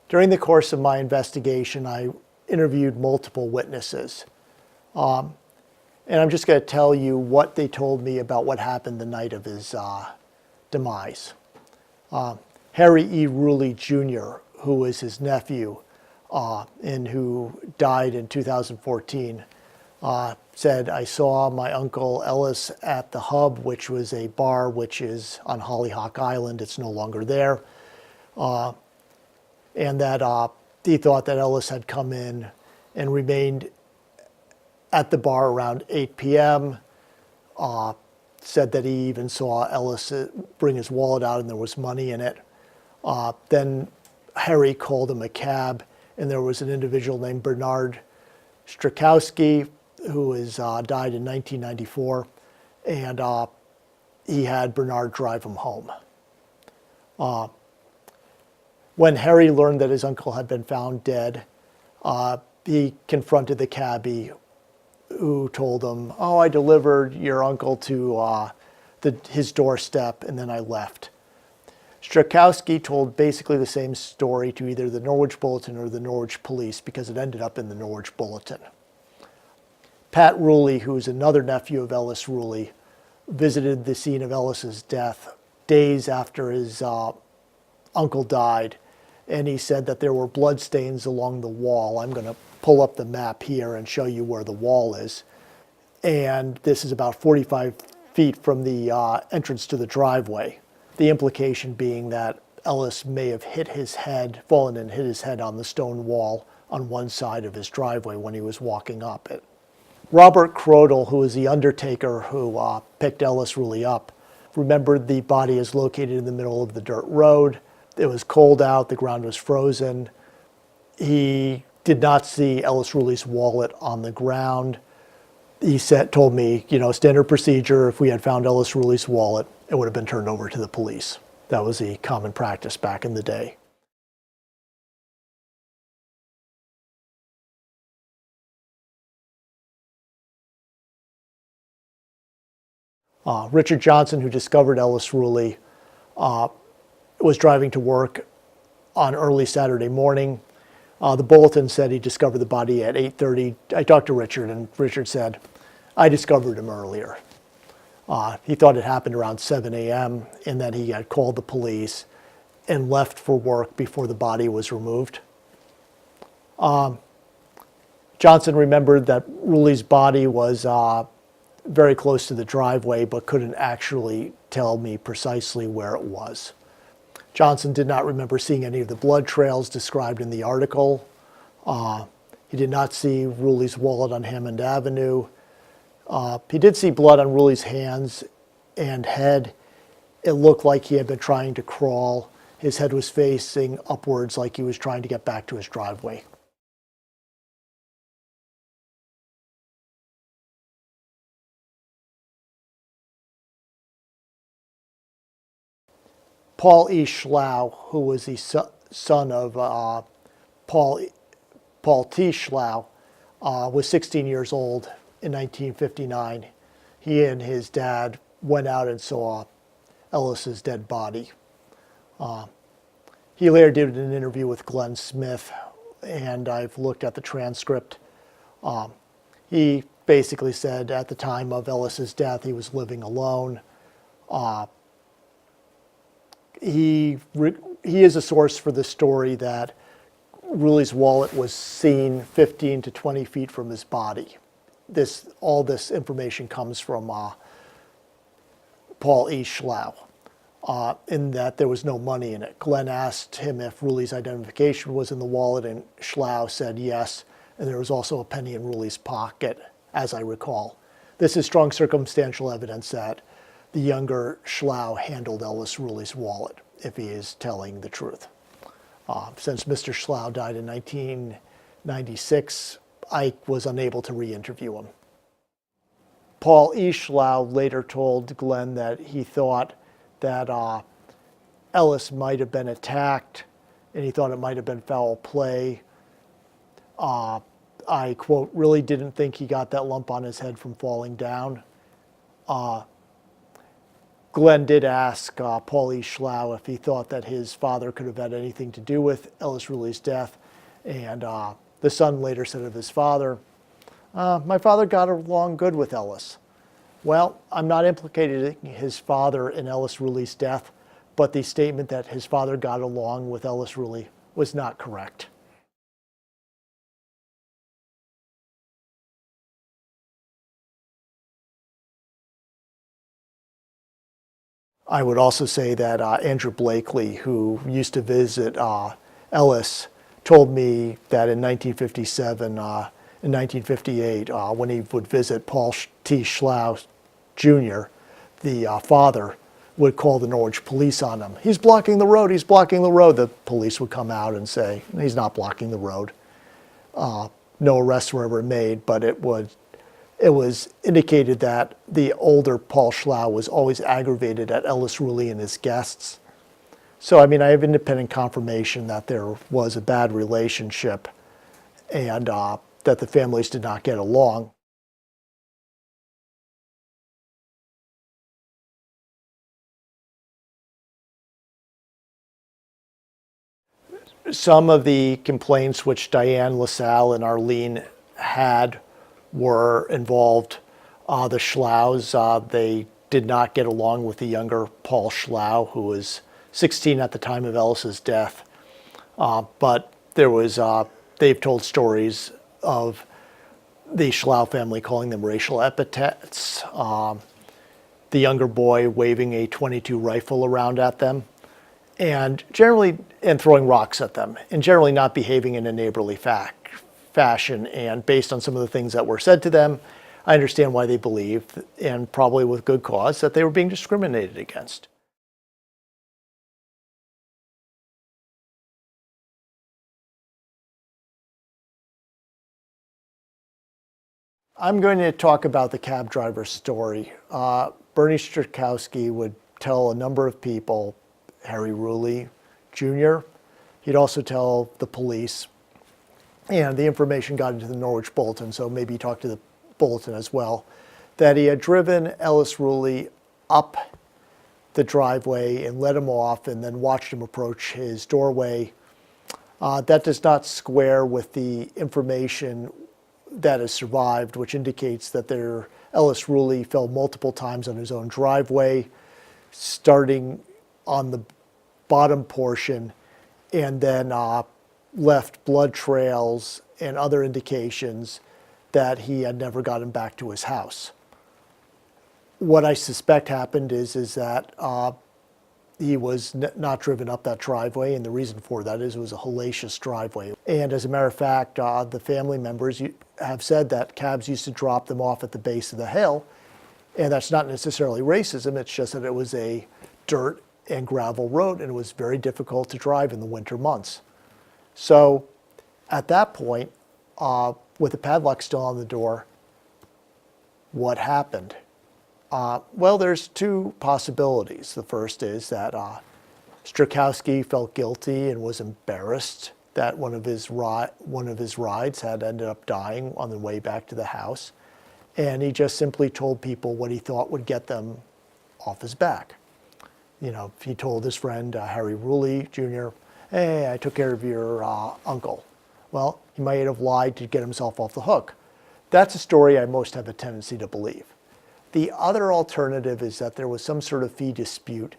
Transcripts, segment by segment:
During the course of my investigation, I interviewed multiple witnesses. And I'm just going to tell you what they told me about what happened the night of his demise. Harry E. Ruley Jr., who was his nephew and who died in 2014, said, "I saw my uncle Ellis at the Hub, which was a bar which is on Hollyhock Island. It's no longer there." And that he thought that Ellis had come in and remained at the bar around 8 p.m., said that he even saw Ellis bring his wallet out and there was money in it. Then Harry called him a cab, and there was an individual named Bernard Strakowski, who died in 1994, and he had Bernard drive him home. When Harry learned that his uncle had been found dead, he confronted the cabbie, who told him, "Oh, I delivered your uncle to his doorstep and then I left." Strakowski told basically the same story to either the Norwich Bulletin or the Norwich Police, because it ended up in the Norwich Bulletin. Pat Ruley, who is another nephew of Ellis Ruley, visited the scene of Ellis's death days after his uncle died, and he said that there were bloodstains along the wall. I'm going to pull up the map here and show you where the wall is. And this is about 45 feet from the entrance to the driveway. The implication being that Ellis may have fallen and hit his head on the stone wall on one side of his driveway when he was walking up it. Robert Crodel, who was the undertaker who picked Ellis Ruley up, remembered the body is located in the middle of the dirt road. It was cold out, the ground was frozen. He did not see Ellis Ruley's wallet on the ground. He told me, standard procedure, if we had found Ellis Ruley's wallet, it would have been turned over to the police. That was the common practice back in the day. Richard Johnson, who discovered Ellis Ruley, was driving to work on early Saturday morning. The bulletin said he discovered the body at 8:30. I talked to Richard, and Richard said, "I discovered him earlier." He thought it happened around 7 a.m. and that he had called the police and left for work before the body was removed. Johnson remembered that Ruley's body was very close to the driveway, but couldn't actually tell me precisely where it was. Johnson did not remember seeing any of the blood trails described in the article. He did not see Ruley's wallet on Hammond Avenue. He did see blood on Ruley's hands and head. It looked like he had been trying to crawl. His head was facing upwards like he was trying to get back to his driveway. Paul E. Schlau, who was the son of Paul T. Schlau, was 16 years old in 1959. He and his dad went out and saw Ellis's dead body. He later did an interview with Glenn Smith, and I've looked at the transcript. He basically said at the time of Ellis's death, he was living alone. He is a source for the story that Ruley's wallet was seen 15 to 20 feet from his body. All this information comes from Paul E. Schlau, in that there was no money in it. Glenn asked him if Ruley's identification was in the wallet, and Schlau said yes, and there was also a penny in Ruley's pocket, as I recall. This is strong circumstantial evidence that the younger Schlau handled Ellis Ruley's wallet, if he is telling the truth. Since Mr. Schlau died in 1996, I was unable to re-interview him. Paul E. Schlau later told Glenn that he thought that Ellis might have been attacked, and he thought it might have been foul play. I, quote, "really didn't think he got that lump on his head from falling down." Glenn did ask Paulie Schlau if he thought that his father could have had anything to do with Ellis Ruley's death. And the son later said of his father, my father got along good with Ellis. Well, I'm not implicating his father in Ellis Ruley's death, but the statement that his father got along with Ellis Ruley was not correct. I would also say that Andrew Blakely, who used to visit Ellis, told me that in 1957, in 1958, when he would visit Paul T. Schlau Jr., the father would call the Norwich police on him. He's blocking the road, he's blocking the road. The police would come out and say, he's not blocking the road. No arrests were ever made, but it was indicated that the older Paul Schlau was always aggravated at Ellis Ruley and his guests. So, I mean, I have independent confirmation that there was a bad relationship and that the families did not get along. Some of the complaints which Diane LaSalle and Arlene had were involved the Schlaus. They did not get along with the younger Paul Schlau, who was 16 at the time of Ellis's death. But there was, they've told stories of the Schlau family calling them racial epithets, the younger boy waving a .22 rifle around at them, and throwing rocks at them, and generally not behaving in a neighborly fashion. And based on some of the things that were said to them, I understand why they believed, and probably with good cause, that they were being discriminated against. I'm going to talk about the cab driver's story. Bernie Strakowski would tell a number of people, Harry Ruley Jr., he'd also tell the police, and the information got into the Norwich Bulletin, so maybe he talked to the Bulletin as well, that he had driven Ellis Ruley up the driveway and let him off and then watched him approach his doorway. That does not square with the information that has survived, which indicates that Ellis Ruley fell multiple times on his own driveway, starting on the bottom portion, and then left blood trails and other indications that he had never gotten back to his house. What I suspect happened is that he was not driven up that driveway, and the reason for that is it was a hellacious driveway. And as a matter of fact, the family members have said that cabs used to drop them off at the base of the hill, and that's not necessarily racism, it's just that it was a dirt and gravel road, and it was very difficult to drive in the winter months. So at that point, with the padlock still on the door, what happened? Well, there's two possibilities. The first is that Strakowski felt guilty and was embarrassed that one of his rides had ended up dying on the way back to the house, and he just simply told people what he thought would get them off his back. You know, he told his friend Harry Ruley Jr., "Hey, I took care of your uncle." Well, he might have lied to get himself off the hook. That's a story I most have a tendency to believe. The other alternative is that there was some sort of fee dispute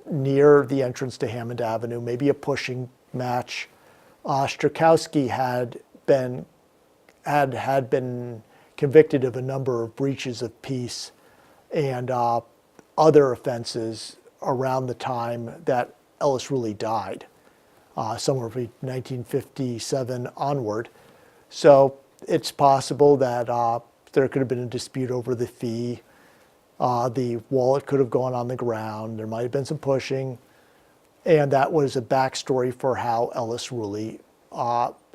near the entrance to Hammond Avenue, maybe a pushing match. Strakowski had been convicted of a number of breaches of peace and other offenses around the time that Ellis Ruley died, somewhere from 1957 onward. So it's possible that there could have been a dispute over the fee. The wallet could have gone on the ground. There might have been some pushing. And that was a backstory for how Ellis Ruley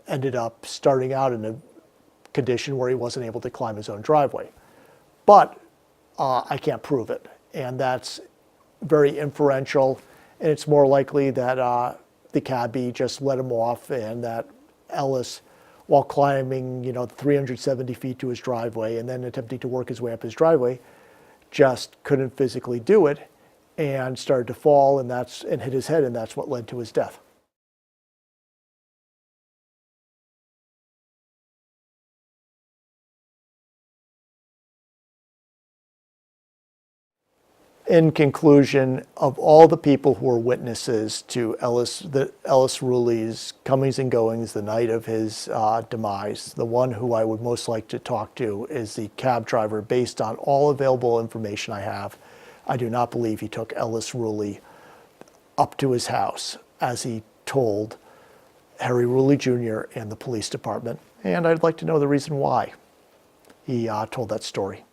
ended up starting out in a condition where he wasn't able to climb his own driveway. But I can't prove it. And that's very inferential. And it's more likely that the cabbie just let him off, and that Ellis, while climbing 370 feet to his driveway and then attempting to work his way up his driveway, just couldn't physically do it and started to fall and hit his head, and that's what led to his death. In conclusion, of all the people who were witnesses to Ellis Ruley's comings and goings the night of his demise, the one who I would most like to talk to is the cab driver. Based on all available information I have, I do not believe he took Ellis Ruley up to his house, as he told Harry Ruley Jr. and the police department. And I'd like to know the reason why he told that story.